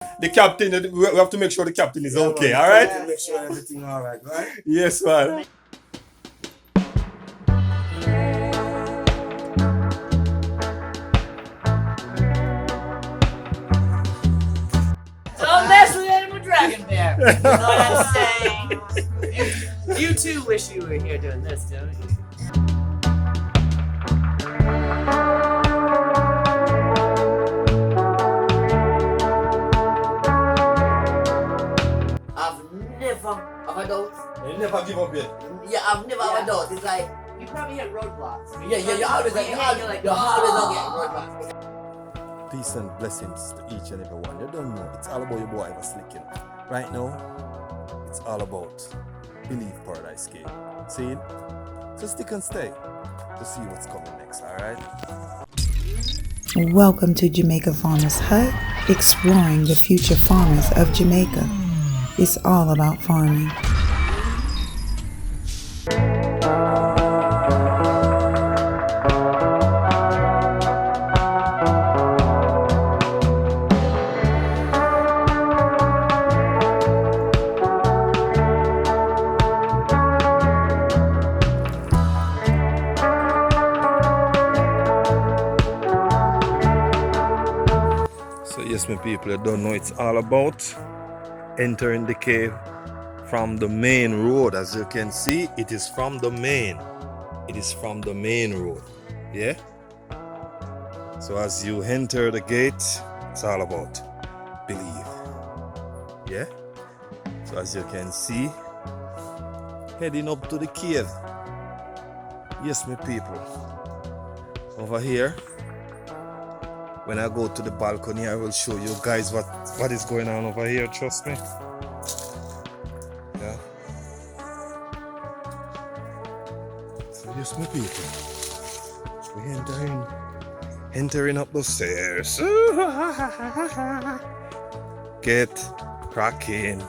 The captain, we have to make sure the captain is okay, alright? Make sure everything alright, right? Yes, man. Don't mess with Animal Dragon Bear. You know what I'm saying? You too wish you were here doing this, don't you? I've never have a doubt. You never give up yet. Yeah, I've never had a doubt. It's like you probably hit roadblocks. Yeah, you're always like you're always gonna get roadblocks. Peace and blessings to each and every one. You don't know, it's all about your boy Ever Slicking. Right now, it's all about Believe Paradise Cave. See? So stick and stay to see what's coming next, alright? Welcome to Jamaica Farmers Hut, exploring the future farmers of Jamaica. It's all about farming. So yes, my people, you don't know it's all about entering the cave from the main road. As you can see, it is from the main. It is from the main road. Yeah? So as you enter the gate, it's all about believe. Yeah? So as you can see, heading up to the cave. Yes, my people. Over here, when I go to the balcony, I will show you guys what is going on over here, trust me. Yeah. So yes, my people. We entering up the stairs. Get cracking.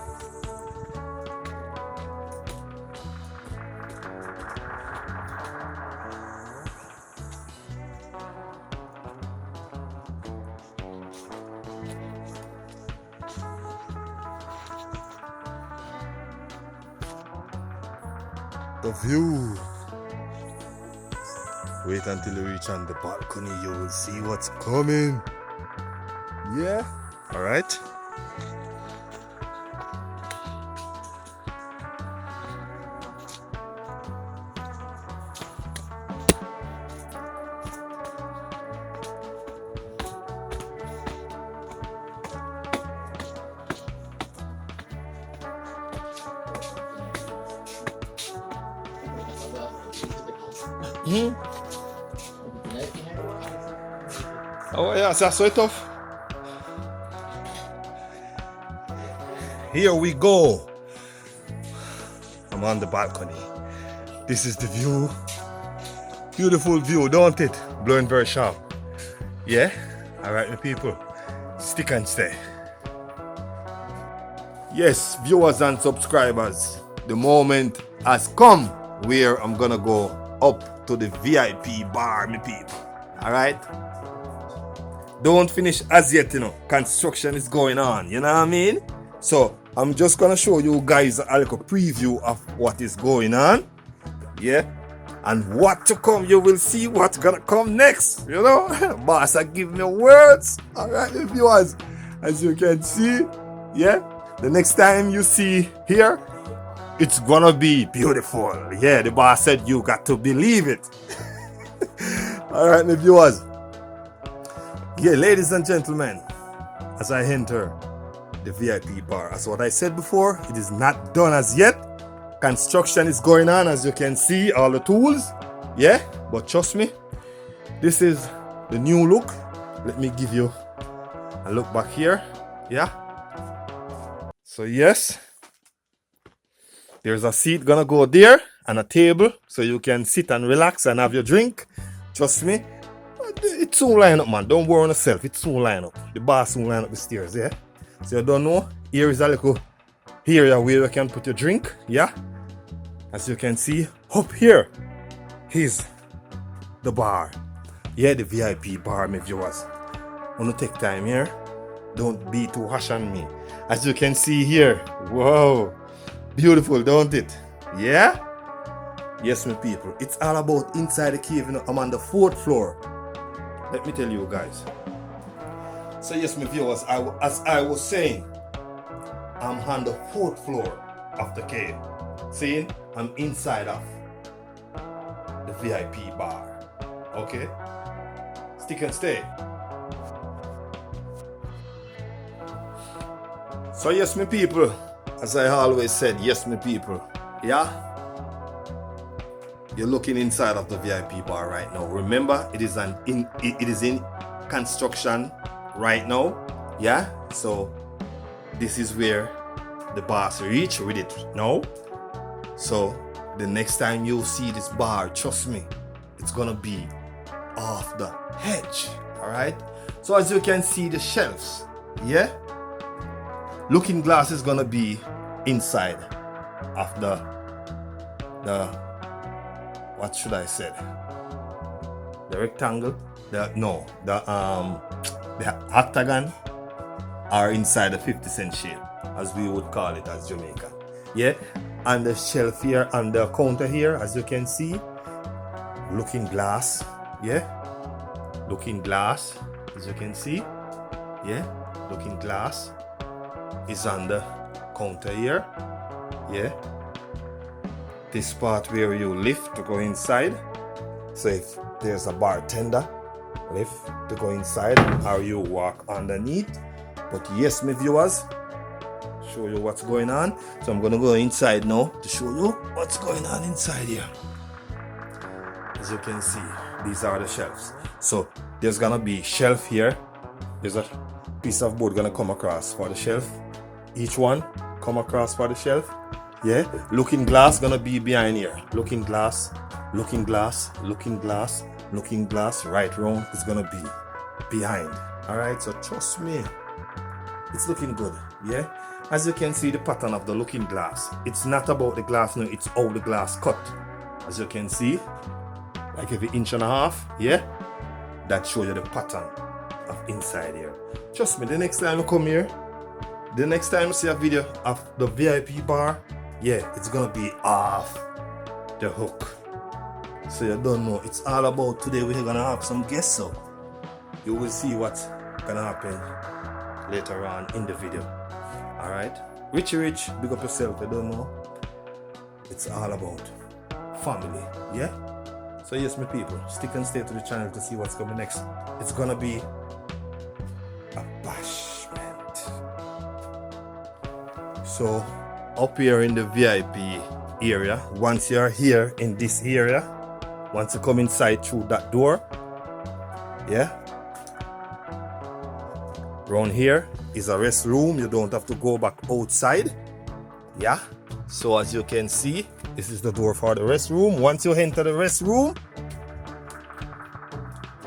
The view. Wait until you reach on the balcony, you will see what's coming. Yeah? Alright? Oh yeah, that's so tough. Here we go. I'm on the balcony. This is the view. Beautiful view, don't it? Blowing very sharp. Yeah? Alright, my people. Stick and stay. Yes, viewers and subscribers, the moment has come where I'm gonna go up to the VIP bar, my people. Alright? Don't finish as yet, you know. Construction is going on, you know what I mean? So, I'm just gonna show you guys a little preview of what is going on. Yeah? And what to come, you will see what's gonna come next, you know? Boss, I give me words. Alright, viewers. As you can see, yeah? The next time you see here, it's gonna be beautiful. Yeah, the boss said you got to believe it. Alright, my viewers. Yeah, ladies and gentlemen, as I enter the VIP bar, as what I said before, it is not done as yet. Construction is going on, as you can see, all the tools. Yeah, but trust me, this is the new look. Let me give you a look back here. Yeah. So yes, there's a seat gonna go there and a table so you can sit and relax and have your drink. Trust me, it soon line up, man. Don't worry on yourself. It soon line up. The bar soon line up the stairs, yeah? So you don't know, here is a little area where you can put your drink, yeah? As you can see, up here is the bar. Yeah, the VIP bar, my viewers. I want to take time here Don't be too harsh on me. As you can see here, whoa, beautiful, don't it? Yeah? Yes, my people, it's all about inside the cave. You know, I'm on the 4th floor. Let me tell you guys. So yes, my viewers, as I was saying, I'm on the 4th floor of the cave. See, I'm inside of the VIP bar. Okay? Stick and stay. So yes, my people, as I always said, yes, my people, yeah? You're looking inside of the VIP bar right now. Remember, it is in construction right now, yeah? So this is where the boss reach with it now. So the next time you see this bar, trust me, it's gonna be off the hedge. All right. So as you can see, the shelves, yeah, looking glass is gonna be inside of the what should I say, the rectangle, the octagon, are inside the 50-cent shape, as we would call it as Jamaica. Yeah. And the shelf here and the counter here, as you can see, looking glass. Yeah, looking glass, as you can see. Yeah, looking glass is on the counter here. Yeah, this part where you lift to go inside. So if there's a bartender, lift to go inside, or you walk underneath. But yes, my viewers, show you what's going on. So I'm gonna go inside now to show you what's going on inside here. As you can see, these are the shelves. So there's gonna be shelf here. There's a piece of board gonna come across for the shelf. Each one come across for the shelf. Yeah, looking glass gonna be behind here. Looking glass, looking glass, looking glass, looking glass. Right round is gonna be behind. All right, so trust me, it's looking good. Yeah. As you can see, the pattern of the looking glass, it's not about the glass, no, it's how the glass cut. As you can see, like every 1.5 inches, yeah, that shows you the pattern of inside here. Trust me, the next time you come here, the next time you see a video of the VIP bar, yeah, it's gonna be off the hook. So you don't know, it's all about today. We're gonna have some guests, so you will see what's gonna happen later on in the video. All right, Richie Rich, big up yourself. I don't know. It's all about family, yeah. So yes, my people, stick and stay to the channel to see what's coming next. It's gonna be a bashment. So up here in the VIP area, once you're here in this area, once you come inside through that door, yeah, around here is a restroom. You don't have to go back outside. Yeah. So as you can see, this is the door for the restroom. Once you enter the restroom,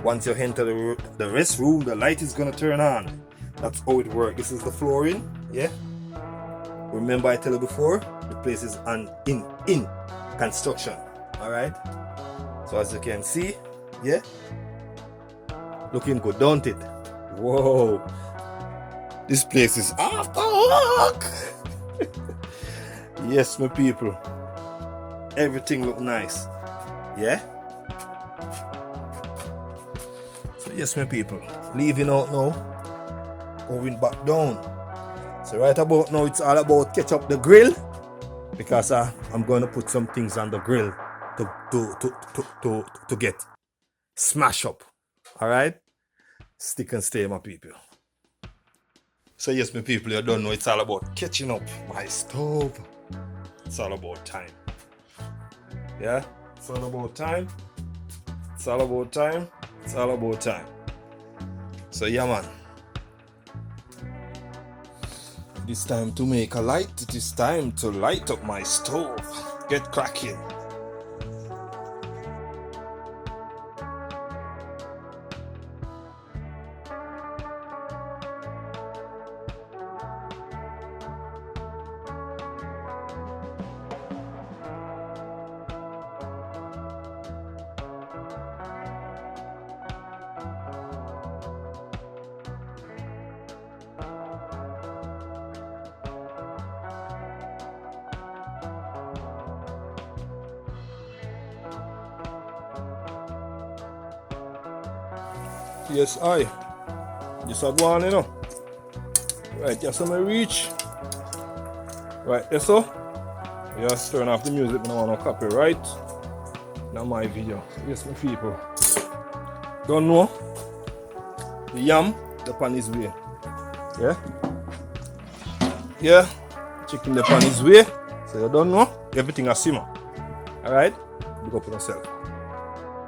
the restroom, the light is gonna turn on. That's how it works. This is the flooring. Yeah. Remember I tell you before, the place is in construction. All right. So as you can see, yeah, looking good, don't it? Whoa. This place is off the hook. Yes, my people. Everything look nice. Yeah? So yes, my people. Leaving out now. Going back down. So right about now, it's all about catch up the grill. Because I'm going to put some things on the grill to get smash up. Alright? Stick and stay, my people. So yes, my people, you don't know, it's all about catching up my stove. It's all about time. Yeah? It's all about time. It's all about time. It's all about time. So yeah, man. It is time to make a light. It is time to light up my stove. Get cracking. Yes, I. Just a go on, you know. Right, yes, so I reach. Right, yes, so. Just turn off the music, I don't want no copyright. Not my video. Yes, my people. Don't know. The yam, the pan is way. Yeah? Yeah. Chicken the pan is way. So you don't know. Everything a simmer. Alright? Big up on yourself.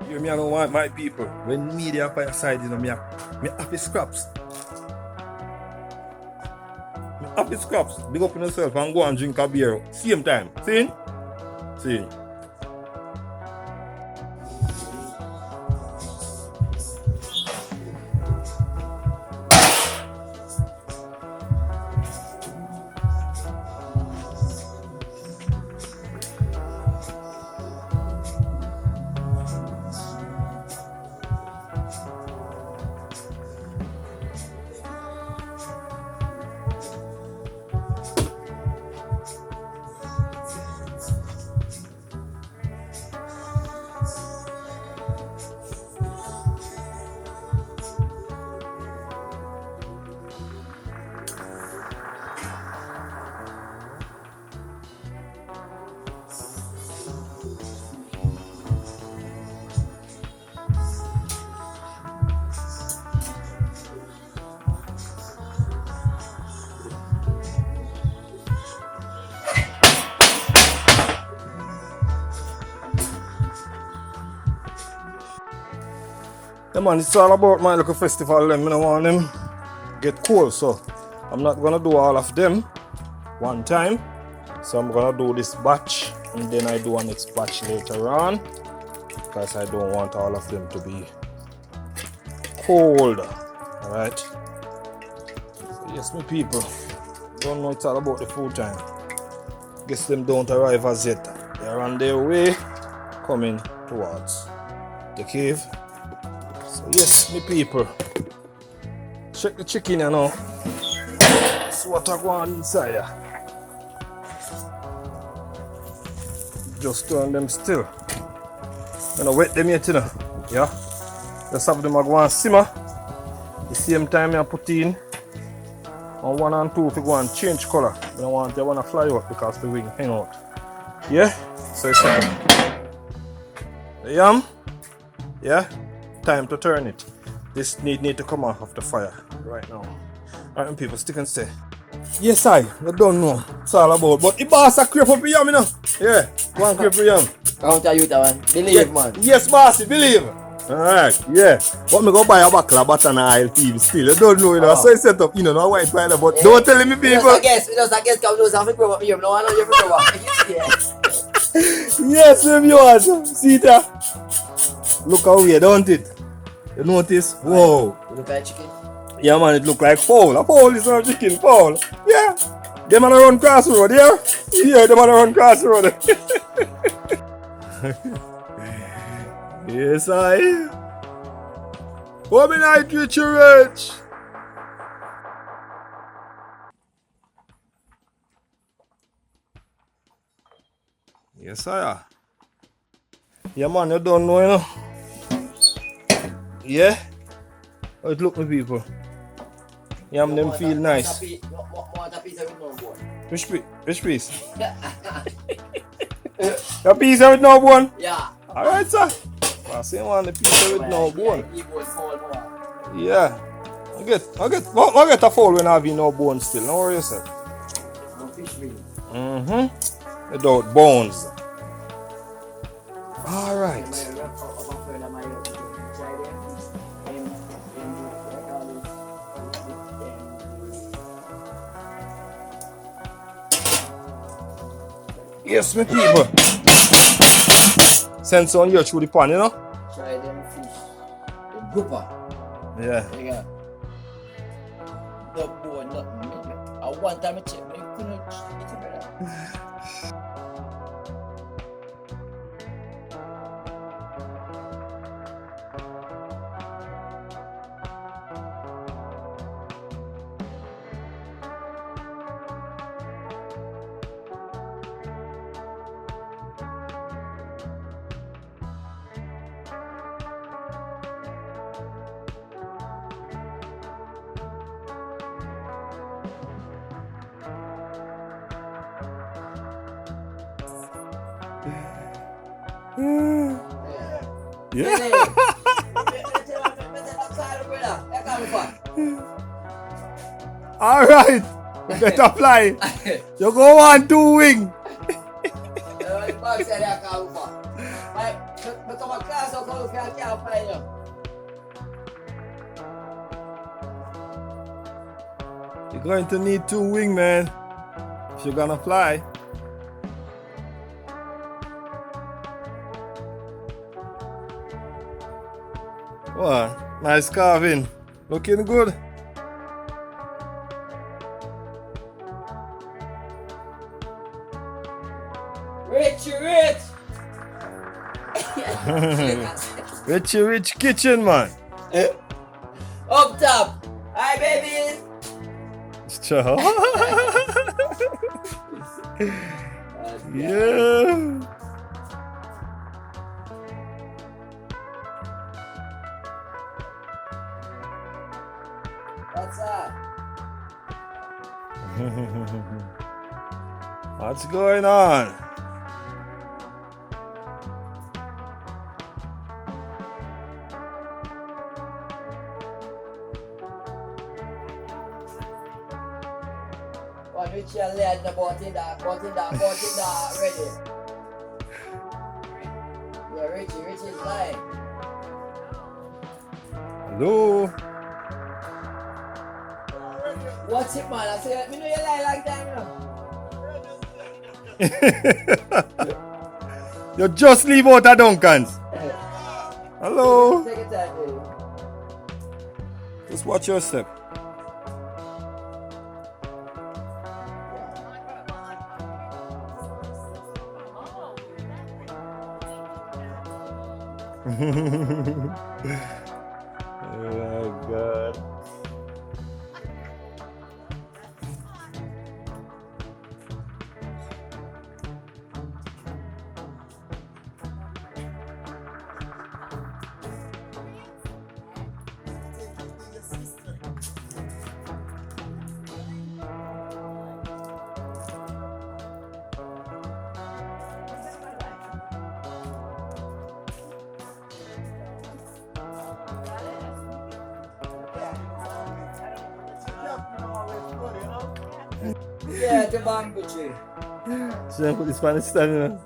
You me I don't want my people. When media up on your side, you know, me happy scraps. Me happy scraps. Big up on yourself and go and drink a beer. Same time. See? See? Yeah, man, it's all about my little festival. I don't want them get cold, so I'm not gonna do all of them one time. So I'm gonna do this batch and then I do a next batch later on because I don't want all of them to be cold. Alright. So yes, my people. Don't know it's all about the food time. Guess them don't arrive as yet. They're on their way coming towards the cave. So yes, my people, check the chicken, you know. See what I want inside here. Just turn them still. I'm gonna wet them yet, you know. Yeah. Just have them go and simmer. The same time I put in on 1 and 2 if you go and change color. I don't want they wanna fly out because the wing hang out. Yeah? So it's the yam. Yeah? Time to turn it. This need to come off of the fire right now. Alright, people, stick and stay. Yes, I don't know. It's all about. But the boss a creep up the yam, you know. Yeah, go and creep the yam. Counter you that one. Believe, man. Yes, bossy, believe. Alright, yeah. But me go buy a buckle of butter and oil TV still. You don't know, you know. So it's set up, you know, no white pile, but don't tell me people. I guess, come do something from you. No, I know you from you. Yes, viewers. See that? Look how weird, don't it? You notice? Whoa. You look like chicken? Yeah, man, it look like fowl. A fowl is not chicken, fowl. Yeah. Them man run cross the road, yeah? Yeah, them man run cross the road. Yes, I. What me night rich, rich? Yes, I. Yeah, man, you don't know, you know. Yeah? How it look, my people? Yam them feel nice. Which piece? The piece with no bone? Yeah. Alright, sir. I say one the piece with no bone. Yeah. I get a fowl when I have no bone still. Don't worry yourself. Without bones. Alright. Yes, my people. Send some here through the pan, you know? Try them fish. The grouper. Yeah. There you go. No bone, nothing. I one time I check, but you couldn't eat it better. Yeah. All right. We better fly. You go on 2 wing. You're going to need 2 wing, man, if you're gonna fly. What? Nice carving. Looking good. Rich kitchen, man. Up top. Hi, baby. Ciao. Yeah. What's up? What's going on? What Richie and Leah bought in that, ready. Yeah, Richie's lying. Hello. What's it, man? I say, me know you lie like that, you know. You just leave out of Duncan's. Hello. Take your time, baby. Just watch your step. Oh my God. Yeah, the bamboo tree. So put this on the stand, you know.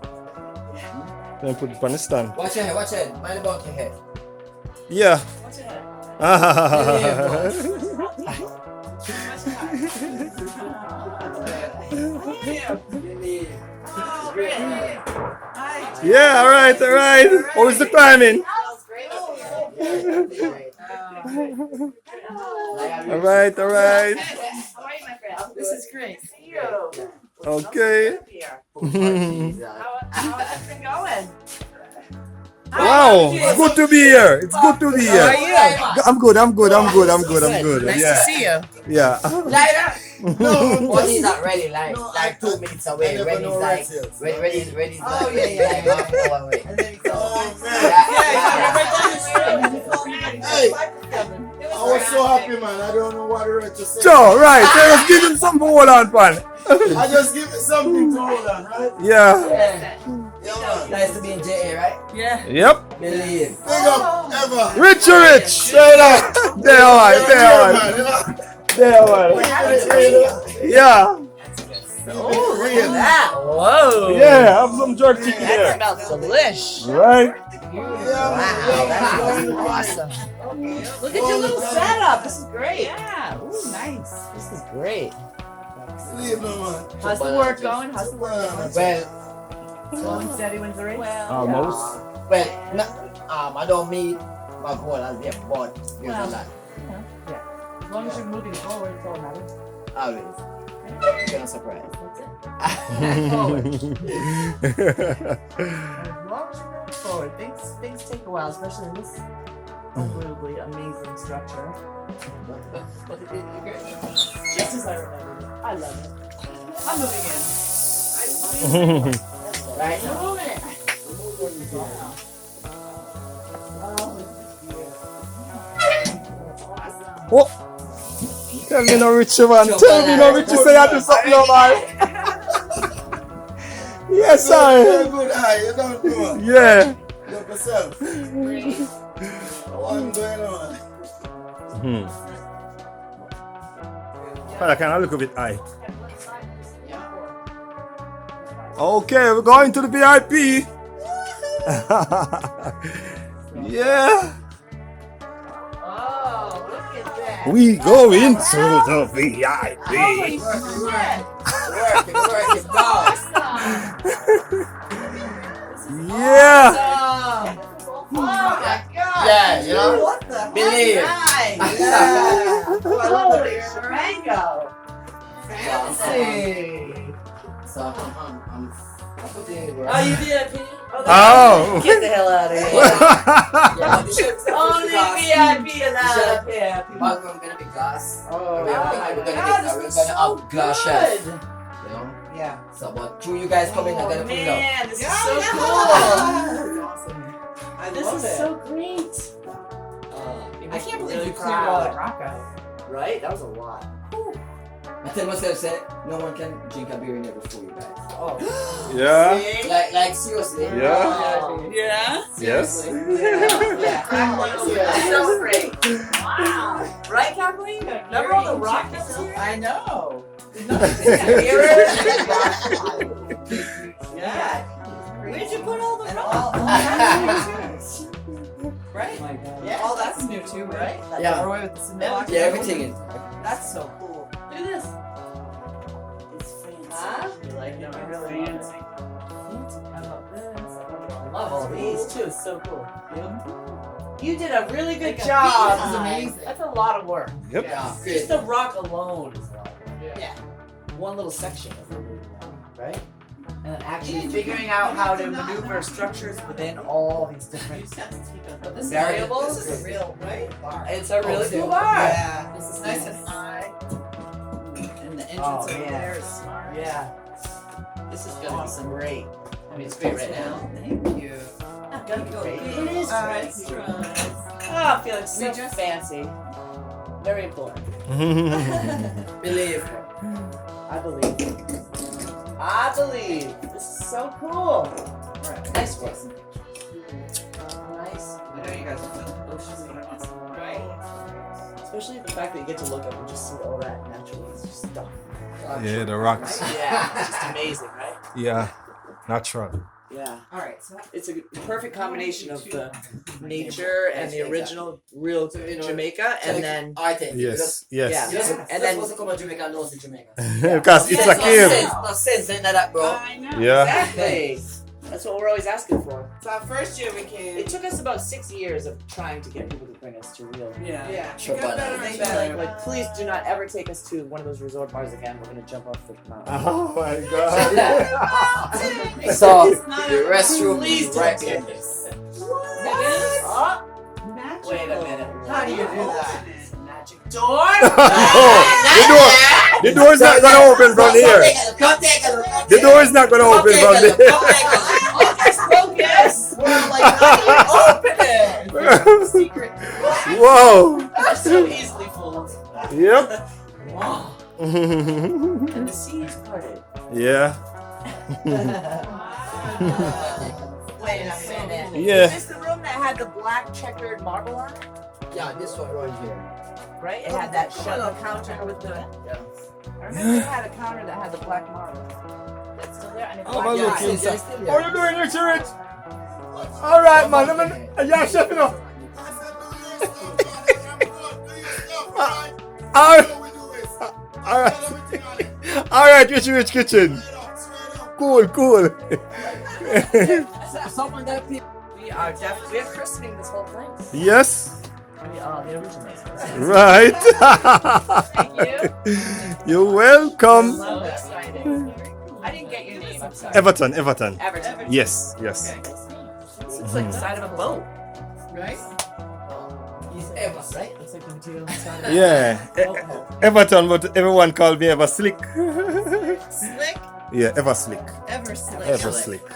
Then put it on the stand. Watch your head. Mind about your head. Yeah. Watch your head. Yeah, alright. How is the climbing? Alright. How are you, my friend? This is great. See you. Okay. How's everything going? Wow, it's good to be here. It's good to be How are here. you? I'm good. Nice Yeah. to see you. Yeah. Lighter? No. Well, he's not ready, like 2 minutes away. Ready's like, ready's like half an hour away. Hey, I was so happy, man. I don't know what the rest to say. So, right. So let's give him some hold on, pan. I just give it something to hold on, right? Yeah. Yeah, man. Nice to be in JA, right? Yeah. Yep. Believe. Big up, ever. Rich. Straight up. There one. Yeah. Oh, look at that. Whoa. Yeah. Have some jerk chicken That there. smells delish. Right. Wow, that's awesome. Look at your little setup. This is great. Yeah. Ooh, nice. This is great. Leave no man. How's the work going? How's the work going? Well, Slow and steady wins the race? Almost. I don't mean my goal as their board. There's a lot. Yeah. As long as you're moving forward, it's all that matters. Always. You're not surprised. That's it. Forward. As long as you're moving forward. Things take a while, especially in this unbelievably amazing structure. Just as I remember. I love it. I'm moving in. Right? I'm moving in. Oh. Tell me no Richie, man. Tell me no Richie say I do something, no man. Yes, You're sir. a good eye. You don't know. Yeah. Look yourself. What's going on? But I can look a bit high. Okay, we're going to the VIP. Yeah. Oh, look at that. We go into the VIP. Working, dog. Yeah. Oh my God. Yeah, you know? What the Believe. heck? Yeah. Oh, I love the mango. Fancy. So I'm putting it where- Oh, you did a pin? Oh. Get the hell out of here. Yeah, this is Only glass. VIP allowed. Yeah. But we're gonna be glass. Oh, We're gonna this have is so glass chef. good. You know? Yeah. So, but through you guys coming, I'm gonna Oh, put it up. man, this is so cool. This is so great. I can't believe you cleared all that rock out. Right? That was a lot. I tell myself, say, no one can drink a beer in here before you guys. Oh. Yeah. Like seriously. Yeah. Yeah? Yes. Yeah. So great. Wow. Right, Kathleen? Remember all the rock that was here? I know. Yeah. Where'd you put all the rock? Right? Oh my God. Yeah. All that's new too, right? That Yeah. doorway with the cement. Yeah, everything is. That's so cool. Look at this. It's fancy. Huh? You like it? I really fancy. How about this? I love all these too. It's so cool. You did a really good job. This is amazing. That's a lot of work. Yep. Yeah, Just good. the rock alone is a lot of work. Yeah. One little section of it, right? And then actually figuring out how to maneuver structures within all these different variables. This is a real bar. It's a really cool bar. Yeah. This is nice and high. And the entrance over there is smart. Yeah. This is gonna be some great. I mean, it's great right now. Thank you. Not gonna be great. It is great. Oh, I'm feeling so fancy. Very important. Believe. I believe. I believe. This is so cool. Right. Nice work. Nice. I know you guys are feeling oceans, but I'm awesome. Right? Especially the fact that you get to look up and just see all that naturally. It's just stuff. Yeah, the rocks. Yeah, it's just amazing, right? Yeah. Natural. Yeah. Alright, so It's a perfect combination of the nature and the original real Jamaica, and then I think. Yes. yeah, Yes. and then supposed to come to Jamaica and knows in Jamaica. Because it's a cave. No sense in that, bro. I know. Yeah. exactly. That's what we're always asking for. So our first year we came. It took us about 6 years of trying to get people to bring us to real. Yeah. Sure, It got but- better and Like, better. please do not ever take us to one of those resort bars again. We're gonna jump off the mountain. Oh my God. So, It's not the a- restroom Please is don't right do here. this. What? Oh, wait a minute. How do you do that? Magic door. The door is not gonna open from here. The door is not gonna open from there. Focus, focus. We're like, open it. Secret. Whoa. We're so easily fooled. Yep. Wow. And the sea is parted. Yeah. Wait a minute. Yeah. Is this the room that had the black checkered marble on it? Yeah, this one right here. Right? It had that shut counter with the. Yeah. I remember it had a counter that had the black marble. That's still there. And it's Oh, black my marble. looking. Still How there. you doing, Richard? All right, man. Yeah, chef, you know. All right. All right, Rich Kitchen. Cool. Something that people. We are definitely. We are christening this whole thing. Yes. We are the originals. Right. Thank you. You're welcome. So exciting. I didn't get your name. I'm sorry. Everton. Everton. Yes. This looks like the side of a boat. Right? He's ever, right? Looks like the material inside of Yeah. Everton, but everyone called me Ever Slick. Slick? Yeah, Ever Slick. Ever slick. Ever Slick. I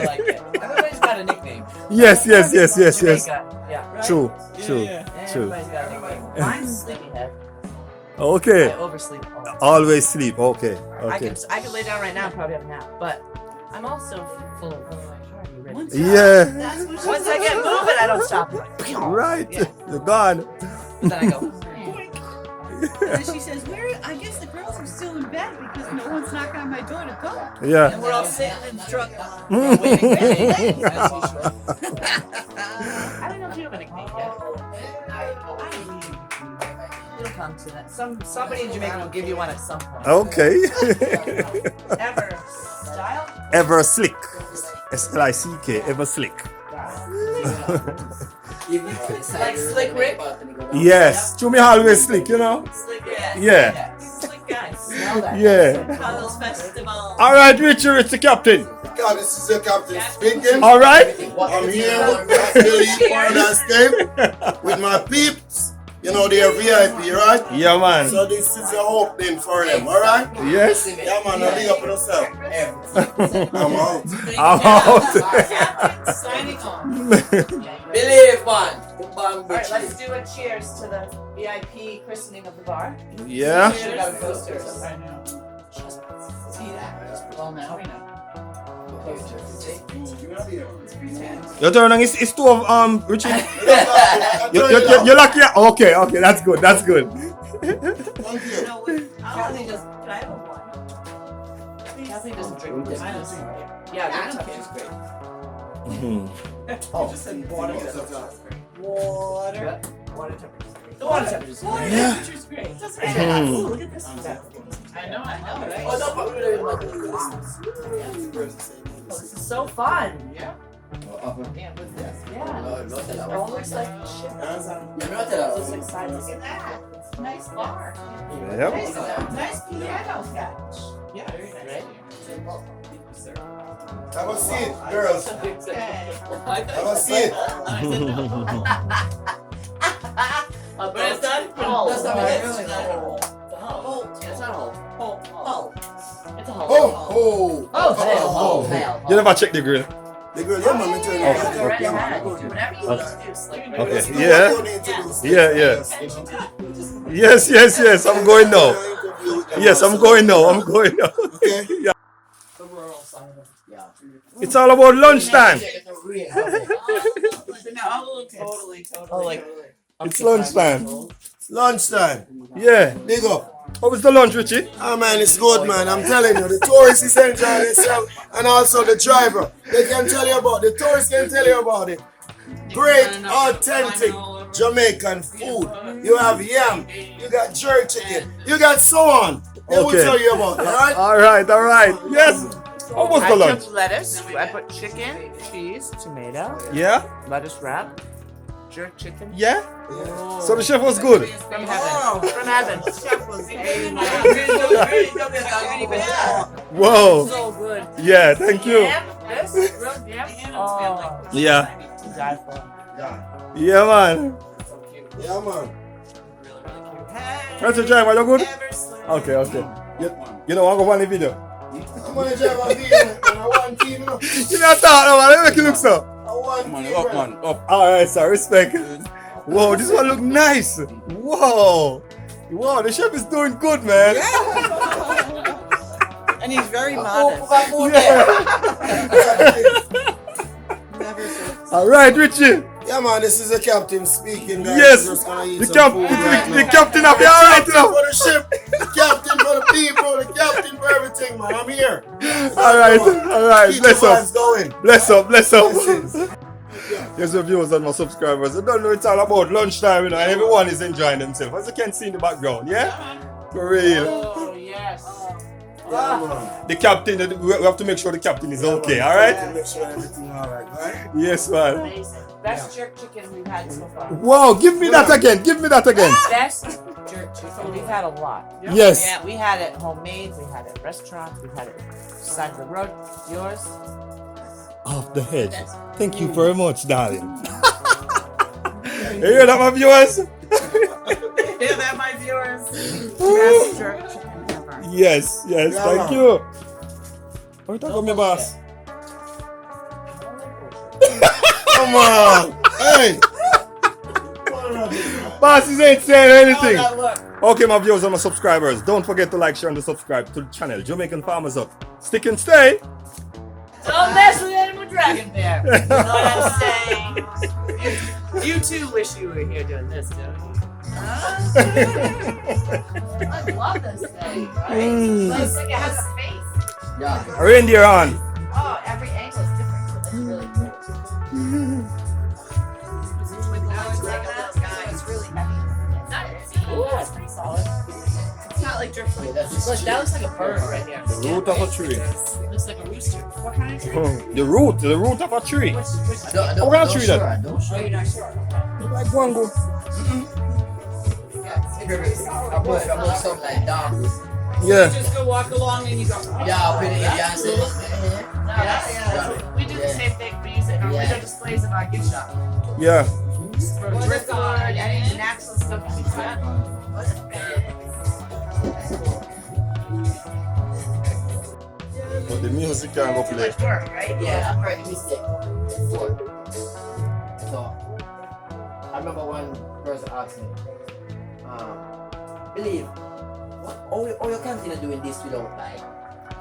like it. Everybody's got a nickname. Yes. Jamaica. Yeah. Right? True. Everybody's got a nickname. Mine's Sleepyhead. I Okay. oversleep. Always sleep. Okay. I could lay down right now and probably have a nap, but I'm also full of party ready. Yeah. That's what she Once I said. get moving, I don't stop. Right. Yeah. You're gone. Then I go. And then she says, "Where? I guess the girls are still in bed because no one's knocking on my door to come." Yeah. And we're all sitting in the truck. Waiting, waiting, as usual. I don't know if you have any cake yet. It'll come to that. Somebody in Jamaica will give you one at some point. Okay. Ever style? Ever slick. S-L-I-C-K. Ever slick. Like Slick Rick? Yes. Chumi always slick, you know? Slick Rick. Yeah. Slick guy. Smell that. Yeah. Carlos Festival. All right, Richard, it's the captain. God, this is the captain speaking. All right. I'm here with Billy Cornerstone with my peeps. You know, they're VIP, right? Yeah, man. So this is a opening for them, alright? Yes. Yeah, man, I'll big up on yourself. I'm out. I'm out. Signing off. Believe, man. Alright, let's do a cheers to the VIP christening of the bar. Yeah. We should have got a poster or something. See that? Well, now we know. Your turn, and it's two of Richard. You're lucky. Okay, okay, that's good. That's good. Thank you. No, we- Kathy does. Can I have a wine? Kathy doesn't drink this. Yeah, I the don't touch is great. Oh. Just said water. Water. Water temperature is great. The water temperature is Water great. temperature is great. That's right. Mhm. Ooh, look at this. I know, right? Oh, no, but we don't even Oh, this is so fun. Yeah. Yeah, with this. Yeah. No, not It that. all looks like shit. You're not Looks that. like sides. Look at that. It's a nice bar. Yep. Nice piano catch. Yeah, very nice. Have a seat, girls. Okay. Have a seat. But it's not Oh, That's not right. it. It's not a hole. It's a hole. It's not a hole. Hole. It's a hole. Oh, Oh, hell. hell. You never check the grill. The girl, yeah, man, me turn Oh, it. Already Yeah, had. man. Whatever you introduce, like. Okay. Let's do Yeah. what you need to do. Yeah, yeah. Yes, you know. Yes. I'm going now. Yes, I'm going now. I'm going now. Okay. Yeah. The rural side of it. Yeah. It's all about lunchtime. No, totally. Oh, like. It's lunchtime. Lunchtime. Yeah. Big up. How was the lunch, Richie? Ah, man, it's good, man. I'm telling you, the tourists is enjoying themselves, and also the driver. They can tell you about it. The tourists can tell you about it. Great, authentic Jamaican food. You have yam, you got jerk chicken, you got so on. They will Okay. tell you about it, alright? All right. Yes. How was the I lunch? took lettuce. I put chicken, cheese, tomato, Yeah. lettuce wrap, jerk chicken. Yeah. So the chef was good. From heaven. From heaven. Whoa. So good. Yeah. Thank you. Yam, this, grilled yam. Oh, Yeah. to die for. Yeah, man. Yeah, man. That's the driver. You good? Okay. You know, I'm going to the video. I'm gonna drive a vehicle, and I want team, you know. You know, talk no, man. Let me make it look so. I want team, bro. All right, sir. Respect. Whoa, this one look nice. Whoa. Wow, the chef is doing good, man. And he's very modest. All right, Richie. Yeah, man, this is the captain speaking, guys. Yes, We're just gonna eat the some captain. food right The now. captain of you. All right, Captain now. for the ship, the captain for the people, the captain for everything, man. I'm here. All right. Keep Bless the up. vibes going. Bless up. Blessings. Yes, the viewers and my subscribers. I don't know it's all about lunchtime, you know, and everyone is enjoying themselves. As you can see in the background, yeah? For real. Oh, yes. Yeah, man. The captain, we have to make sure the captain is okay, alright? To make sure everything alright, right? Yes, man. Amazing. Best jerk chicken we've had so far. Wow, give me that again. Give me that again. Best jerk chicken. We've had a lot. Yes. Yeah, we had it homemade, we had it restaurant, we had it side of the road. Yours? Off the head. Thank you very much, darling. You hear that, my viewers? Yeah, that my viewers. Best jerk chicken ever. Yes, thank you. What are you talking about, my boss? Come on. Hey. Bosses ain't saying anything. Oh, look. Okay, my viewers and my subscribers, don't forget to like, share, and to subscribe to the channel Jamaican Farmers Up. Stick and stay. Don't mess with animal dragon bear. You know what I'm saying? You too wish you were here doing this, don't you? I love this thing, right? It's like it has a face. Yeah. A reindeer on. Oh, every angle is different, so that's really cool. It's really heavy. Ooh, that's pretty solid. It's not like driftwood. Look, that looks like a bird right here. The root of a tree. It looks like a rooster. What kind of tree? The root of a tree. I What kind of tree that? I don't Oh, you're not sure. Like guango. I put something like dogs. Yeah. Just go walk along and you go. Yeah, I'll put it in the answer. We do the same thing. We use it in our window displays of our gift shop. Yeah. For driftwood, any natural stuff like that. But the music can go Too play. much work, right? Yeah, I've heard the mistake before. So, I remember one person asked me, believe, how you continue doing this without like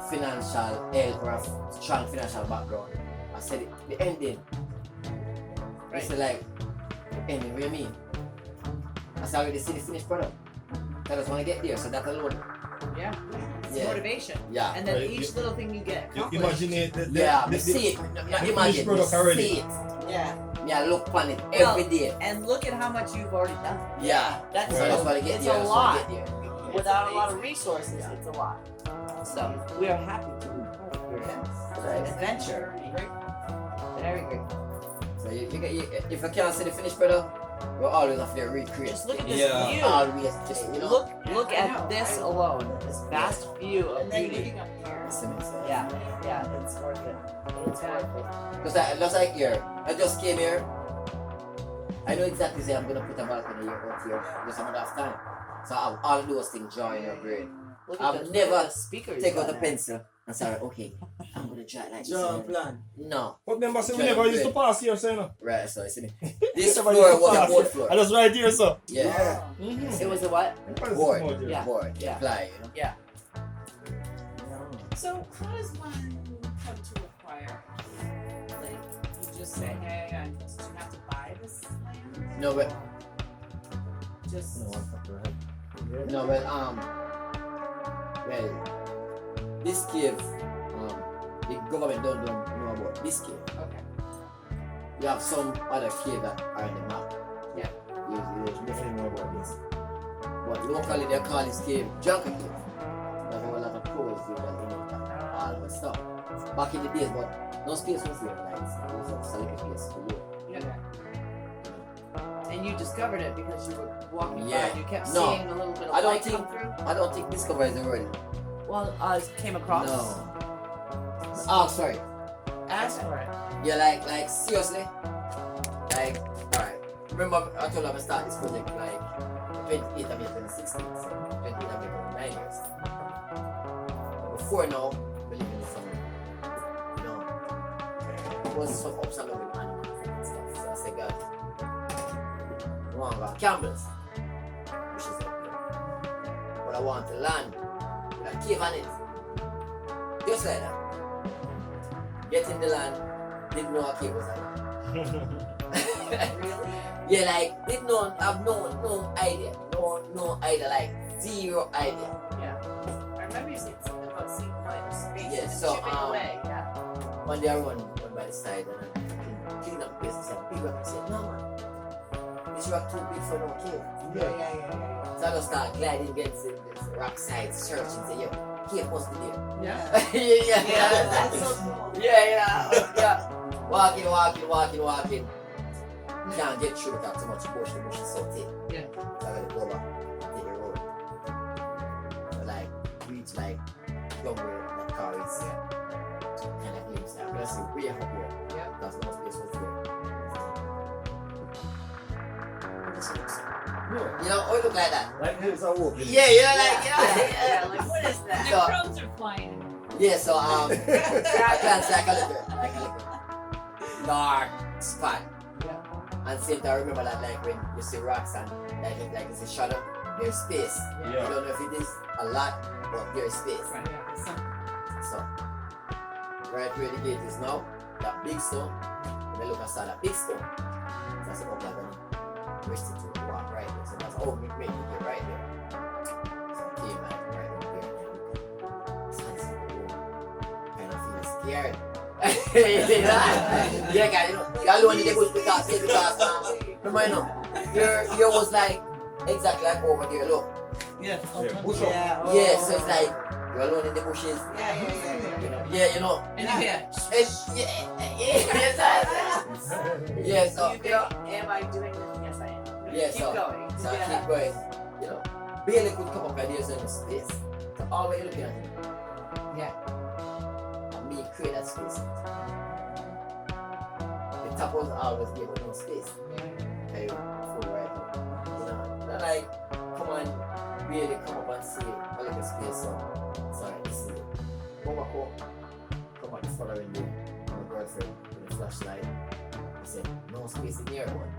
financial help or a strong financial background? I said, the ending. I said, like, the ending, what do you mean? I said, I already see the finished product. I just want to get there, so that alone. Yeah. It's Yeah. motivation. Yeah. And then Right, each little thing you get You accomplished. imagine it. Yeah, me see it. Not imagine, product me already. see it. Yeah. Yeah, look on it every day. And look at how much you've already done. Yeah. That's So I just want to get it's there. I a just want lot. to get there. Without a lot of resources, it's a lot. So we are happy to be part of your adventure. Very great. So if you can't see the finished product, you always have to recreate. Just look at this Yeah. view. Always, Just you know. look at this alone. This vast view of beauty. Yeah, it's worth it. It's worth it. Just like here, I just came here. I know exactly say I'm gonna put a balcony here out here. Just a matter of time. So I have all those things join your brain. Look I've at the never speakers. take out a pencil and say, okay, I'm gonna try like this. plan. No. But remember, say we never used to pass here, say no. Right, so you see me. This Never floor used to was a pass board here. floor. I just right here, so. Yeah. It was a what? Board. Yeah. Board. Yeah. Ply, you know. Yeah. So how does one come to acquire? Like you just say, hey, do you have to buy this land? No, but Just no, but well, this cave, the government don't know about this cave. Okay. You have some other cave that are in the map. Yeah. You definitely know about this. But locally they call this cave Junker Cave. There's a lot of crows in it, all that stuff. Back in the days, but no space was here, like it was a little place for you. Yeah. And you discovered it because you were walking by Yeah. and you kept No. seeing a little bit of I don't light think- come through. I don't think discover is the word. Well, I came across. No. Oh, sorry. Ask for it. Yeah, like seriously. Like, alright. Remember, I told you I'm gonna start this project like 28th of April 2016, so 28th of April 9 years. But before now, believe in some, you know, it was some ups and downs with animals and stuff. So I said, God, I want to go Campbell's, which is up here. But I want to land with a cave on it. Just like that. Get in the land, didn't know a cave was on it. Yeah, like didn't know, have no idea, no idea, like zero idea. Yeah. I remember you saying something about seeing light or space Yeah, and so, chipping away. Yeah. One day I run by the side and I clean up the place and big rock. I said, no man, this rock too big for no cave. Yeah. So I just start gliding against the rock side, searching, say, yo, cave must be there. Yeah. yeah. That's so cool. Yeah. Walking. Can't get through without too much bush. The bush is so thick. Yeah. So I gotta go back, take the road. So like, reach like, long way that car is. Kind of glimpse that. Let's see, way up here. Yeah. That's no space was there. You know, oh, it look like that. Like this, I walk. Yeah, yeah. Yeah, like what is that? So, Crows are flying. yeah, so I glance like a little dark spot. Yeah. And same time, I remember that like when you see rocks and like it's a shadow, there's space. You don't know if it is a lot, but there's space. Right. So right where the gate is now, that big stone, and then look outside that big stone. That's the upper gonna rest it to walk right there. So that's how we make it get right there. So I came like right over there and kind of feeling scared. Yeah, guys, you know, you alone in the bush because remember, you know, your was like exactly like over there, look. Yeah. Bush up. Yeah, so it's like you're alone in the bushes. Yeah, you know. And here. Yeah, so You think, am I doing this? Yes, I am. Yeah, Keep so- going. so I keep going. You know, Bailey could come up ideas in the space. So always looking at him. Yeah. And me create that space. The top was always give no space. Okay, full right. You know, they're like, come on, really come up and see a little space. So, sorry, this is it. Come back home. Come on, following you. My girlfriend with a flashlight. I said, no space in here, one.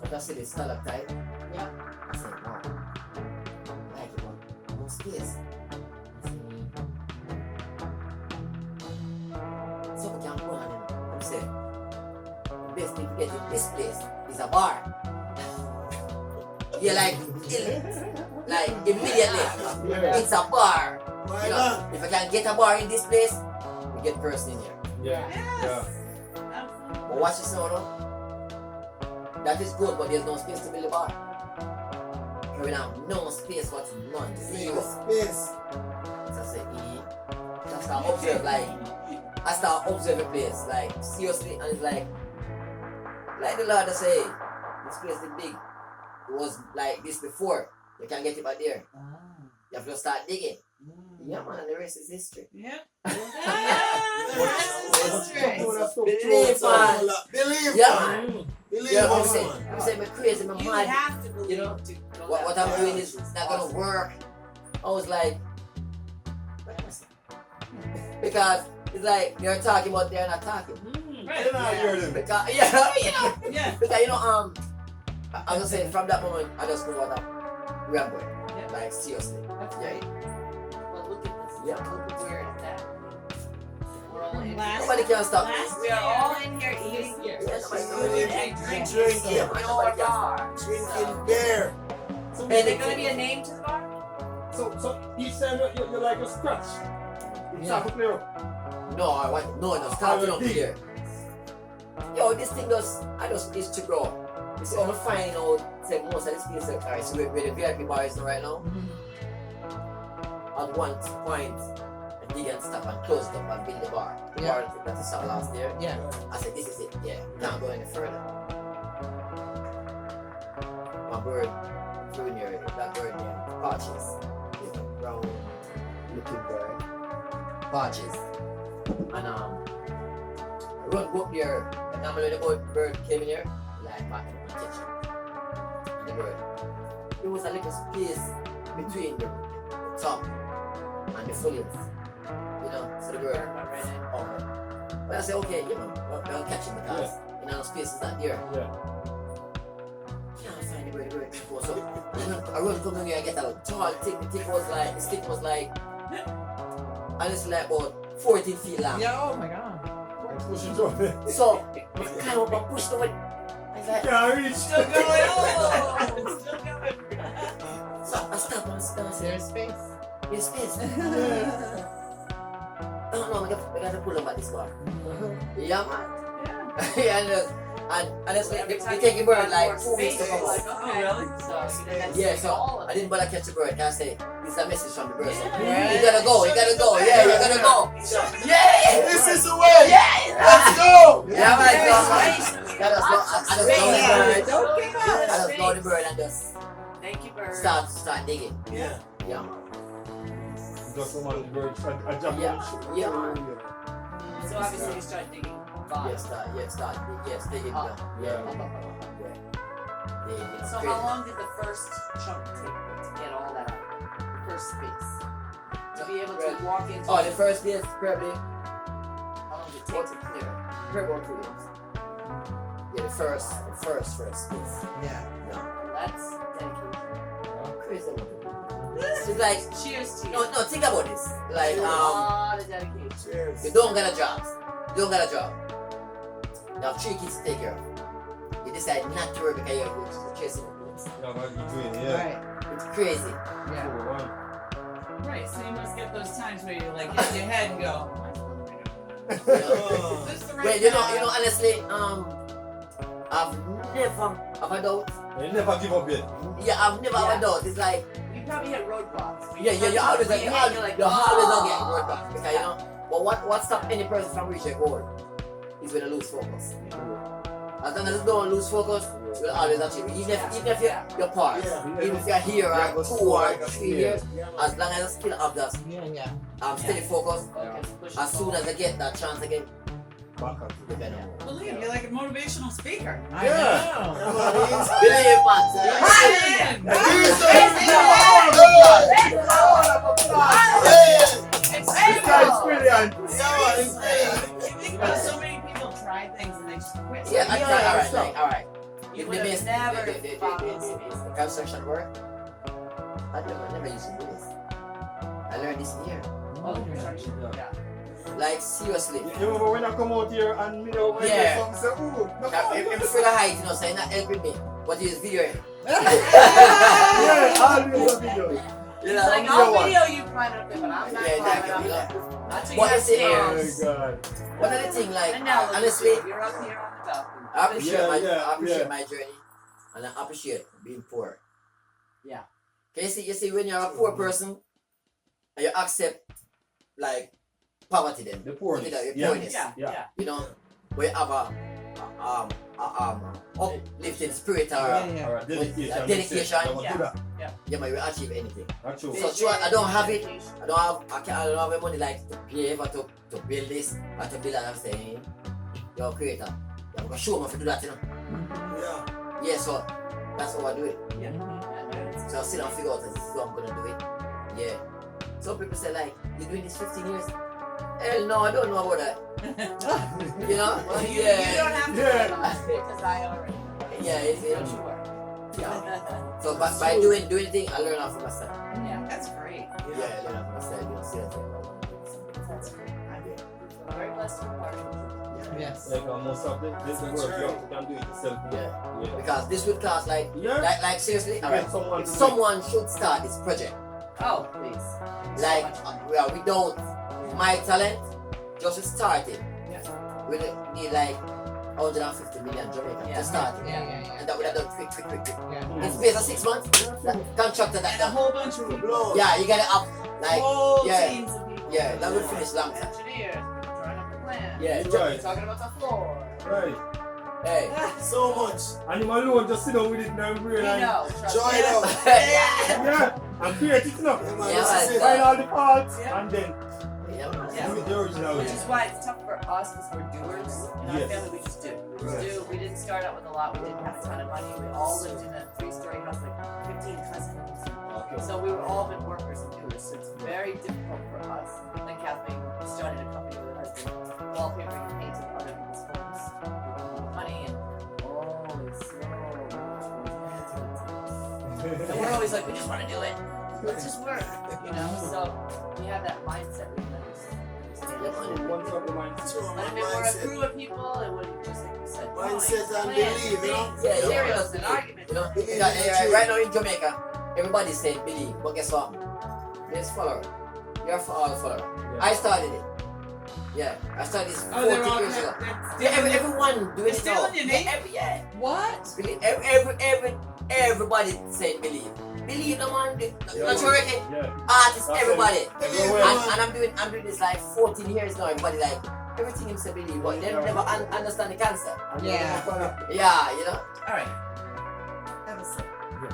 But I see the stalactite. Yeah. I said, wow. Like it, one. No space. I said, so we can go on and say, the best thing to get in this place is a bar. Yeah, like immediately, it's a bar. Why You know, not? if I can get a bar in this place, we get person in here. Yeah. Yes. But watch this now, no? That is good, but there's no space to build a bar. We have no space, what's none, zero. Space. So I say, I start observe, like, I start observe the place, like, seriously, and it's like the Lord say, this place is big. It was like this before. You can't get it back there. You have to start digging. Yeah, man, and the rest is history. Yeah. Believe, man. Believe, Yeah, man. man. Believe, Yeah, I'm man. saying, I'm crazy, I'm You mad. have to believe You know, to go What that I'm far. doing is not gonna work. I was like, what am I saying? Because it's like you're talking but they're not talking. You're not hearing them. Because yeah, you know, Yeah. because you know, I was saying from that moment I just know what I'm remembering. Yeah. Like seriously. That's Yeah. great. Well, look at this. Yeah. Look at where it's at. We're all in. Nobody can stop. We are all in here eating. Yeah, nobody Believe, can. drinking, Yeah, man, nobody can stop. drinking beer. Is there going to be a name to the bar? So each time you like a scratch. It's Yeah. not clear up. No, I want no, starting up here. Yo, this thing I just itch to grow. You see, I'm find out say most of this place alright, so where the VIP bar is right now. At one point, I dig and stop and close it up and build the bar. The Yeah. bar that I saw last year. Yeah. I said, this is it. Yeah, we can't go any further. My bird flew near that bird named Patches. You know, brown looking bird. Patches. And I run go up there, and normally the bird came in here, like back in my kitchen. And the bird. There was a little space between the top and the foliage. You know, so the bird ran over. But I said, okay, you know, I'll catch him because you know, space is not there. Yeah. Can't find the bird. So I run come in here and get a tall thing. The stick was like, honestly, like about 14 feet long. Yeah. Oh my God. Push it up. So I kind of pushed over. I was like, Can't reach. Still going. Oh, it's still going. so I stopped and said, There's space. there's space. No, I gotta pull up at this bar. Yeah, man. Yeah. and it's like, they take a bird like 2 weeks to come Like, out. okay. really? So then that's Yeah, so all of I it. didn't bother catch the bird. I say, this is a message from the bird. So, Yeah. you gotta go. Yeah, you gotta go. Yeah! This is the way. Yeah! Let's go. Yeah, man. Very So, nice. I just blow the bird. Don't give I up. just blow the bird and just Thank you, Bird. start digging. Yeah. Yeah, man. Just some of the birds. I jump Yeah. on Yeah, man. So obviously you start digging. Yes, digging Up. down. Yeah. Yeah. So how long did the first chunk take to get all that out? The first space. To be able to walk into Oh, the first day is probably how long did it take to clear? probably about 2 years. Yeah, the first space. Yeah. No. That's dedication. Crazy. It's like, Cheers to you. no, think about this. Like, Oh, the dedication. Cheers. you don't get a job. You don't get a job. You have 3 kids to take care of. You decide not to work because you're chasing the kids. Right. It's crazy. Yeah. Right. So you must get those times where you like hit your head and go. You know? This is the right Well, you know, honestly, I've never have a doubt. You never give up yet. Yeah, I've never have a doubt. It's like, You probably hit roadblocks. yeah, you always You're like, don't get roadblocks because you know. But what stops any person from reaching a goal is when they lose focus. As long as you don't lose focus, you'll always achieve it. Even if you're part, even if you're here or 2 or 3 years, as long as you still have that steady focus, as soon as you get that chance again, you better move. Believe you're like a motivational speaker. Yeah. Believe, man. This guy is brilliant. Because so many people try things and they just quit. Yeah, I try. Alright. You would have never found The construction work, I never used to do this. I learned this year. Oh, the construction. Yeah. Like, seriously. You remember when I come out here and me know when Yeah. some say, ooh, no, I'm afraid of height, you know, so you're not helping me. But you use video. yeah, always a video. You It's know, like, I'll I'll video video you climbing up there, but I'm not Yeah, climbing exactly, up there. Not till you What have is it? Oh stairs. my God. one of the things, like, And now, honestly, you're up here on the top. I appreciate Yeah, I appreciate yeah. my journey, and I appreciate being poor. Yeah. Okay, you see, when you're a poor person, and you accept, like, poverty then. The poorness. Your Yeah. poorness. Yeah. You know, where you have a uplifting spirit or Alright, dedication. dedication. yeah, man, you achieve anything. That's true. So sure, I don't have it. I don't have the money like to be able to build this or to build that. I'm saying, you're a creator. I'm gonna show me if you do that, you know. Yeah, so that's how I do it. So I sit down and figure out this is how I'm gonna do it. Yeah. Some people say like, you're doing this 15 years. Hell no, I don't know about that. You know? Well, you don't have to Yeah. because I already know. Yeah, it's Don't you worry. yeah. So by doing thing, I learn off of myself. Yeah, that's great. Yeah, I learn off myself. You know, seriously. That's great. I'm very blessed to be part of it. Yes. Like most of the work you can do it yourself. Yeah. Because this would cost like Yeah. like seriously, alright. someone If to do someone should start this project, Oh, please. like without my talent, just to start it, Yeah. we need like 150 million Jamaican to start it. Yeah. And that would have done quick. Yeah. It's based on 6 months. That contractor that And a whole bunch of people. yeah, you get it up like Whole yeah. teams of people. Yeah, that would finish long time. Engineers, drawing up the plan. Yeah. Right. Talking about the floor. Right. Hey. So much. And him alone just sit down with it now and We realize. know. Trust Joy me. it out. Yeah. And create it enough. Yeah, man, Yeah, this is man. it. Find all the parts Yeah. and then Yeah. Yeah. do it the original. Which is why it's tough for us because we're doers. In our Yes. family, we just do. We Right. just do. We didn't start out with a lot. We didn't have a ton of money. We all lived in a 3-story house, like 15 cousins. So we were all been workers and doers. So it's very difficult for us. Then Kathleen started a company with her husband, wallpapering and painting other people's homes. Money and it's so much. And we're always like, we just want to do it. Let's just work, you know. So we have that mindset. We understand. One sort of mind. But if it were a crew of people, it would just like you said. Mindset and plan, believe, you know? Yeah, yeah. Serious and argument. You know, Believe in yeah, the right now in Jamaica, everybody's saying believe, but guess what? There's follower. You're all follower. I started it. Yeah, I started this 40 years ago. Yeah, everyone doing it Still now. in your name? Yeah, What? believe. Everybody saying believe. Believe the man. Majority Yeah. artists, That's everybody. Believe, Yeah. man. And I'm doing this like 14 years now. Everybody like everything him say believe, but they never understand the concept. Yeah. Yeah, you know. Alright. Have a sip. Yes.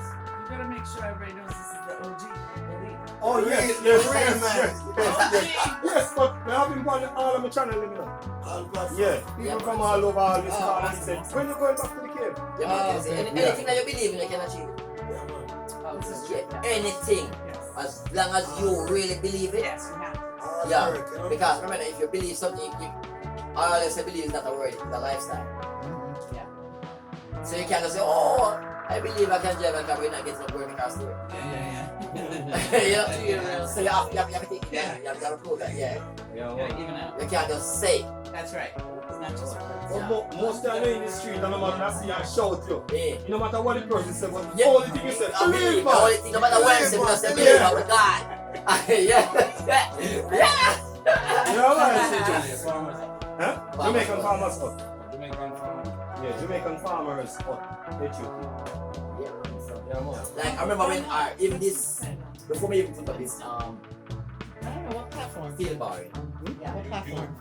You gotta make sure everybody knows this is the OG. Believe. Oh yes, Real, yes, real yes, man. yes, but I have been on all of my channel, you know. All platforms. Yeah, people from all over all this part and say, when you going back to the cave? Yeah, man, anything that you believe in, you can achieve. Yeah, man. Oh, this is Yeah, true. anything, Yes. as long as you really believe it. Yes, you have to. Hard Yeah, work, you know? because remember, if you believe something, all I say believe is not a word, it's a lifestyle. Yeah. So you can't just say, oh, I believe I can drive a car, we're not getting a burning car story. Yeah. Yeah. So you have to think, you have to prove that, yeah. Even out. You can't just say. That's right. It's not just words. But most of you in the street, no matter what I see and shout you. Yeah. No matter what the person says, but the Yeah. only thing you say, I mean, believe, the only man. thing, no matter what you say, just say, believe with God. Yeah. You know what I'm saying? Farmers. Huh? Jamaican farmers hut. Jamaican farmers. Yeah, Jamaican farmers hut. Ethiopia. Yeah, man. Like, I remember when, even this, before me even put up this, I don't know what platform. field bar. Yeah, what platform?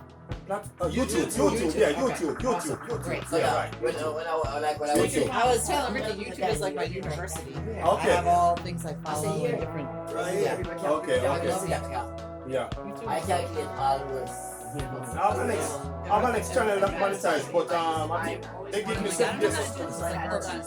YouTube, yeah, YouTube. Great. So Yeah, yeah, right. when I was YouTube. I was telling Ricky, YouTube is like my university. I Okay. have all things I follow here. and different. Right here. Okay. Yeah. Yeah. I calculate always. I have an next channel that monetized, but I think they give me some days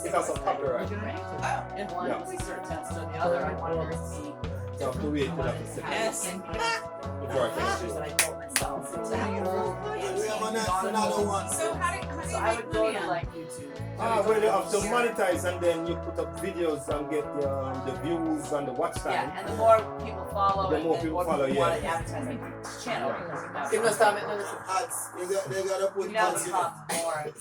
because of copyright. And one Yeah. we sort of tested the other. I wanted to see. So I have to wait for that to set Yes. before I can That I told myself. So We have another one. So how do you I make would go money to on like YouTube. Well, you have to monetize and then you put up videos and get the views and the watch time. Yeah, and the more people follow, The and more then people more follow, people want to yeah. advertise like this channel. Give us time, no, Ads. They gotta put You know, ads it in. costs more.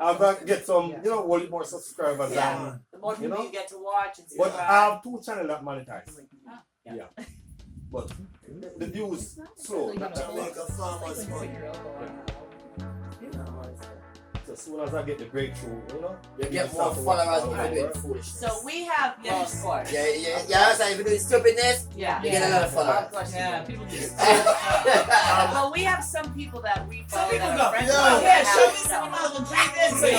I've got to get some, you know, a lot more subscribers. Yeah. And, The more You people know? you get to watch and but subscribe. I have 2 channels that monetize. Yeah. Yeah. But the views slow. Jamaica farmers hut. So as soon as I get the breakthrough, you know, you get more followers if you do it foolishness. So we have, well, of course. Yeah, so if you do stupidness, Yeah. you get a lot of Of followers. course, Yeah. people just. Yeah. Well, we have some people that we follow. people that go, are friends yeah, with yeah, that show have me some- some of them, drink this, so you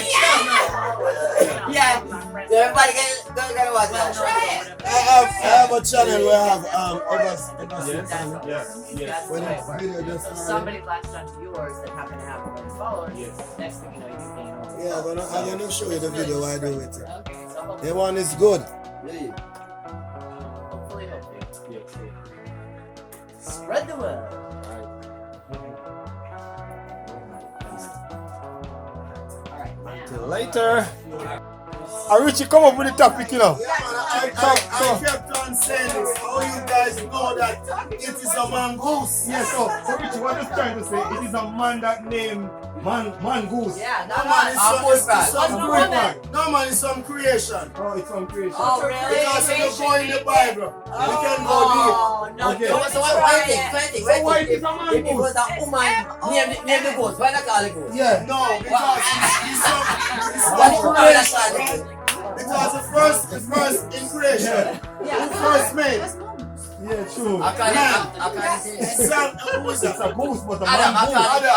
Yeah. So everybody get watch that. I have a channel where I have yes, yes. when That's the the way it video works. just If started. somebody latched onto yours that happen to have a lot of followers, Yes. next thing you know, you gain all the Yeah, followers. I'm gonna show you the video I do with it. Okay, so hopefully, The one is good. Really? hopefully. Yeah, true. Spread the word. Alright, now. Till later. Richie, come up with the topic, you know. Yeah, man, I kept on saying this. How you guys know that it is a mongoose? Yes, so Richie, what I'm trying to say, it is a man that named Mongoose. Yeah, No no, man, it's some Some great man. No man, it's some creation. Oh, it's on creation. Oh, really? Because if you go in the Bible, you can go Oh, no, Okay. don't So what try thing? it. So why is it a If it mongoose? was a woman, name the ghost. Why not call it ghost? deep. Yeah, no, because What is woman that call it ghost? because the first in creation, who first made? Yeah, true. I can't say. Sam, who is It's that? a goose, but a Adam, I mongoose. can't say.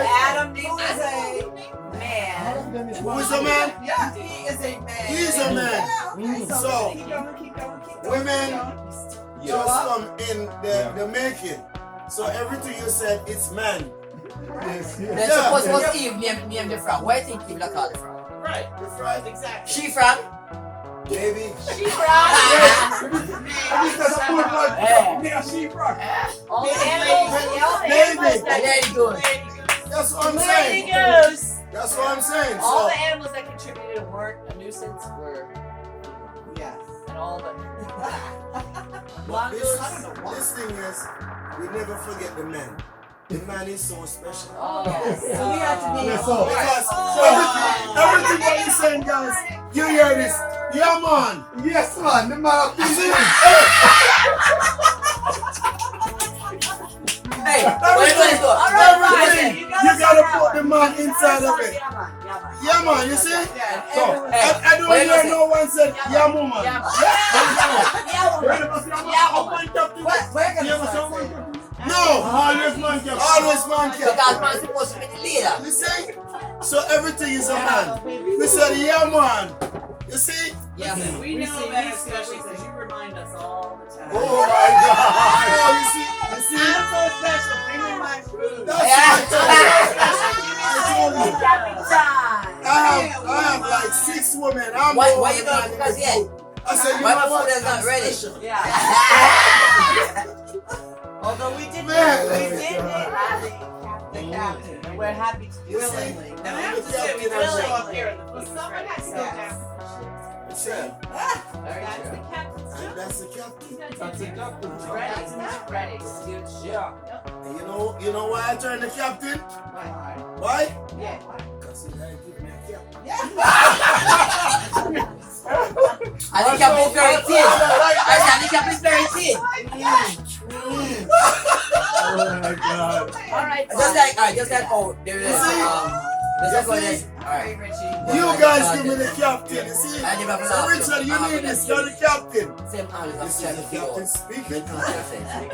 Adam is a man. Who is a man? Yeah, he is a man. He is a man. So, Keep going. women Yeah. just come in the making. So everything you said, it's man. Yes, Then yes. suppose was Eve name the frog. Why do you think Eve call the frog? Right. That's right, Exactly. She frog? baby. She frog. This is a good one. Yeah. Yeah, she rock. All the animals Baby. that Lady goose. That's what I'm Lady saying. goose. That's what I'm saying. All So, the animals that contributed and weren't a nuisance were, yes, and all the this thing is, we never forget the man. The man is so special. Oh, yes. So we have to be. Yeah, so- Because everything what you saying, guys, you hear this. Yeah, man. Yes, man. The man. Hey, what you gonna do? Everything. You gotta put the man inside of it. Yeah, man. You see? So, I don't hear no one say, yeah, woman. No. always man kept. Always man Because kept. man's supposed to be the leader. You see? So everything is a man. We said, yeah, man. You see? Yeah. We know that especially because you remind us all the time. Oh my God. Oh, you see? You see? I'm so special. Bring me my food. That's what I told you. I have like 6 women. I'm Why the you only gonna man in because the yeah? group. I said, you Why know my what? food is not I'm ready? special. Yeah. Although we did Man. the captain, and we're happy to You see? willingly. And I have to say, we don't show up here in the food. Someone has to go down. See? Very That's true. the captain's job. That's the captain. He's gotta That's take a care of captain. it. Ready. That's Ready. that. Huge shit. Yeah. And you know why I turned the captain? Why? Why? Yeah. Because he had to give me a captain. I think I'm very thin. I think I'm very thin. Oh my God. Alright, Just like, oh, there is, just like, oh, this. Alright. Richie. You guys give me the captain, you see? I never So thought Richard, you so. need this, you're the captain. Same time as I'm This trying is to the figure captain out. speaking. Good conversation.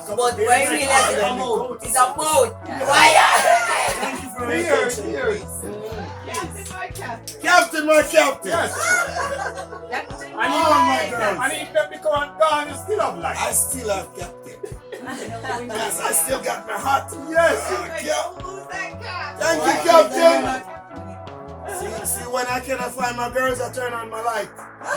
But But why really it's a boat. Why? Thank you for Here, your attention. here. Captain, my captain. Captain, my captain. Yes. Captain. And Oh, even, my God. and if them become gone, you still have life. I still have captain. Yes, I still got my heart. Yes. Who's that cat? Thank you, captain. See, when I cannot find my girls, I turn on my light.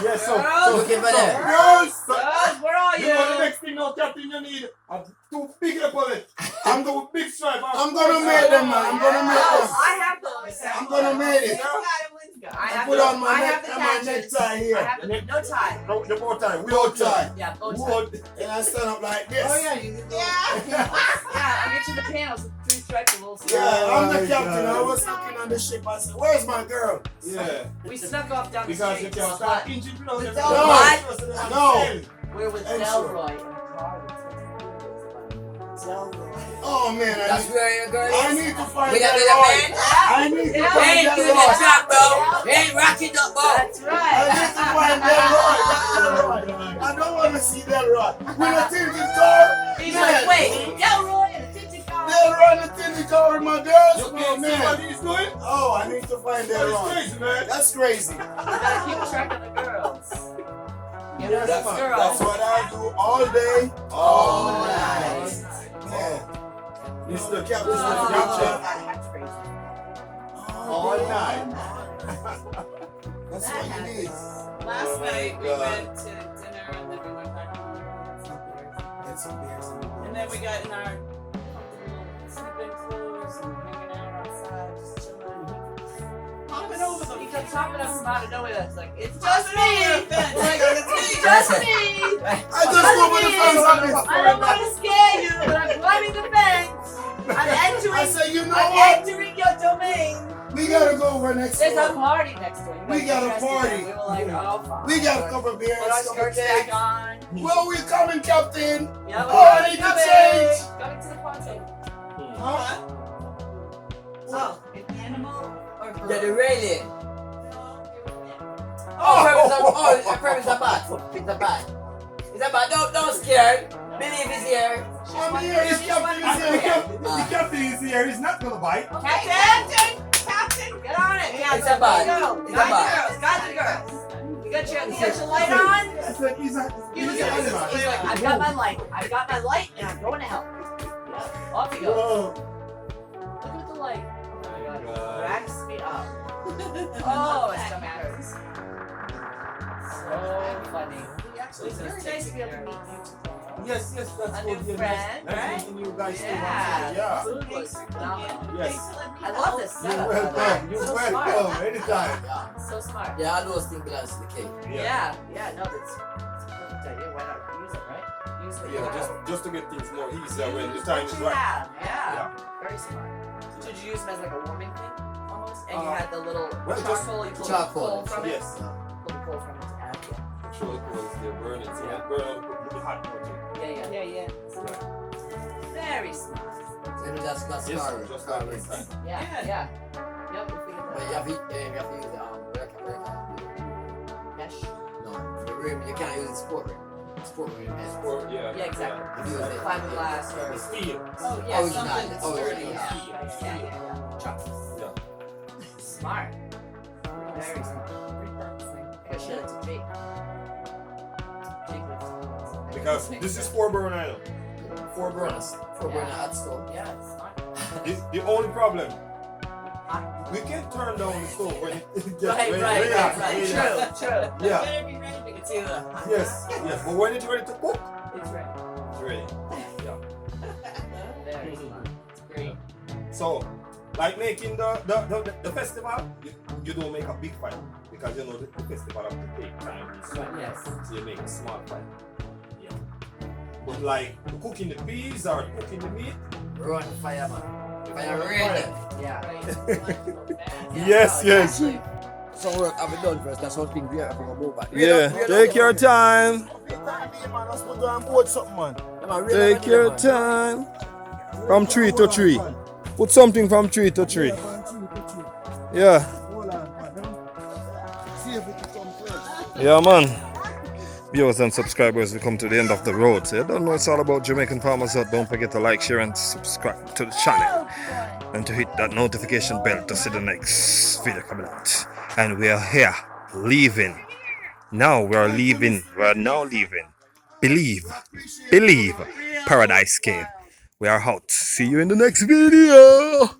Yes, so. Looking for them. Girls! Girls, where are You you? know the next thing now, Captain, you need a too big a bullet. I'm going big stripe. I'm gonna make them, man. I'm gonna make them. I have those. I'm gonna make it. I I have put the- on my I have the catches. necktie I here. have the no tie. No, the bow tie. We Bow all tie. tie. Yeah, bow tie. Wood. And I stand up like this. Oh yeah, you can go. Yeah, I'll get you the panels with 3 stripes and little Yeah, stripes. I'm the my captain. God. I was looking on the ship. I said, "Where's my girl?" Yeah. We snuck off down the Because you street. can start inching below them. No. We're with And Delroy in a car with Delroy. Oh man, That's where your girl I is. need to find We got that the Roy. man. I need to Yeah. They find ain't that doing the Roy. track, bro. They ain't rocking up, bro. That's I right. need to find that Roy. I don't want to see that Roy. With a tinted car. He's Man. like, wait, Delroy in a tinted car. That Roy in a tinted car with my girls. You Oh can't see what man. he's doing? Oh, I need to find that That is Roy. crazy, man. That's crazy. You gotta keep track of the girls. Give us That's, the girls. that's what I do all day, all night. night. Man. Mr. Captain, Oh, Mr. Captain. that's crazy. All night. That's what you need. Last night we God. went to dinner and then we went back home. Get some beers. And then we got in our comfortable sleeping clothes and hanging out outside, just chilling. Hopping over the He kept talking to us from out of nowhere. It's like, it's just Hopping me. over the fence. Like, it's just me. I just go over the fence on this. I don't want to scare you, but I'm climbing the fence. I'm I entering. say, you know I'm what? entering your domain. We gotta go over next There's a door. party next door. You We guys got a are dressed party. in. We were like, oh, fine. We got a couple of beers, Put our couple skirts cakes. back on. Well, we coming, Captain. Yeah, Oh, I need to change. Coming to the party. Huh? Oh, Animal or bird? Yeah, the railing. No, Oh, premise a bat. It's a bat. It's a bat. Don't scare. Believe it's here. I'm here. This Captain is here. The captain is here. He's not going to bite. Captain! Captain! Get on it, Captain. It's a bad. Let's go. It's a Guide bad. the girls. Guide the girls. You got your light on? It's like he's a He's like, I've got my light. I've got my light, and I'm going to help. Yeah. Off you go. Whoa. Look at the light. Oh my God. God. Racks me up. Oh, it's so matters. So funny. It's really nice to be able to meet you today. Yes, that's A good. new friend, That's right? meeting you guys too. Yeah. Yeah. Food was phenomenal. Yes. I love this You're setup. welcome. You're So welcome. smart. Anytime. So smart. Yeah, all those things belongs to the cake. Yeah. No, it's a perfect idea. Why not use it, right? Use what you Yeah, have. just to get things more easier when the Use time what is you right. have. Yeah. Very smart. So did you use them as like a warming thing almost? And you had the little well, just charcoal. You pulled charcoal. coal from it. Yes. Pulled coal from it to add. Sure, it was the burning. So that burn on the hot water. Yeah. Very smart. So you just got Yes, scarlet. just like this time. Yeah. Yep. We figured But that you out. have to use Mesh. no, the rim. You can't use the sport rim. Sport rim. Or, yeah. Yeah, exactly. Use it. Fiberglass The or. steel. Oh yeah, Oh, something not- that's oh, sturdy. yeah. Yeah. Chocolate. Yeah. Smart. Very smart. I gotta show it to Jake. Jake lives. Because this is 4 burn iron. 4 burners. For burning hot stove. Yeah, it's smart. The only problem, we can't turn down the stove when it gets Right. really hot. True. Yeah. better be ready to It's either. Yes. But when it's ready to cook, It's ready. it's ready. Yeah. Very smart. It's great. So, like making the festival, you don't make a big fire because you know the festival have to take time. Yes. So you make a small fire. Yeah. But like cooking the peas or cooking the meat. Run fire, man. Fire red. Yeah. Yes. Some work have been done first. That's one thing we have to move back. Yeah. Take your time. Take your time. From tree to tree. Put something from tree to tree. Yeah. Yeah, man. Viewers and subscribers, we come to the end of the road. So you don't know it's all about Jamaican farmers out. Don't forget to like, share, and subscribe to the channel. And to hit that notification bell to see the next video coming out. And we are here, leaving. Now we are leaving. We are now leaving. Believe. Paradise Cave. We are out. See you in the next video.